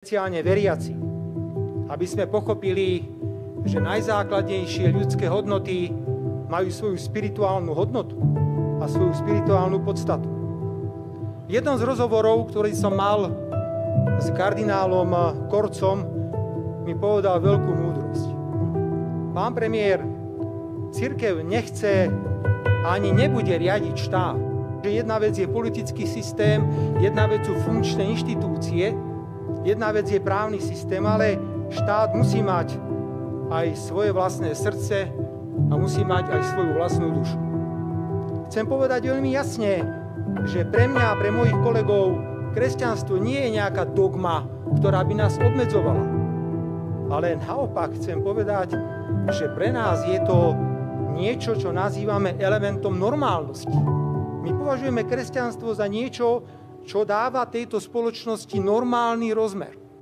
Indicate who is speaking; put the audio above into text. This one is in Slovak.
Speaker 1: Špeciálne veriaci, aby sme pochopili, že najzákladnejšie ľudské hodnoty majú svoju spirituálnu hodnotu a svoju spirituálnu podstatu. V jednom z rozhovorov, ktorý som mal s kardinálom Korcom, mi povedal veľkú múdrosť. Pán premiér, cirkev nechce ani nebude riadiť štát. Jedna vec je politický systém, jedna vec sú funkčné inštitúcie, jedna vec je právny systém, ale štát musí mať aj svoje vlastné srdce a musí mať aj svoju vlastnú dušu. Chcem povedať veľmi jasne, že pre mňa a pre mojich kolegov kresťanstvo nie je nejaká dogma, ktorá by nás obmedzovala. Ale naopak chcem povedať, že pre nás je to niečo, čo nazývame elementom normálnosti. My považujeme kresťanstvo za niečo, čo dáva tejto spoločnosti normálny rozmer.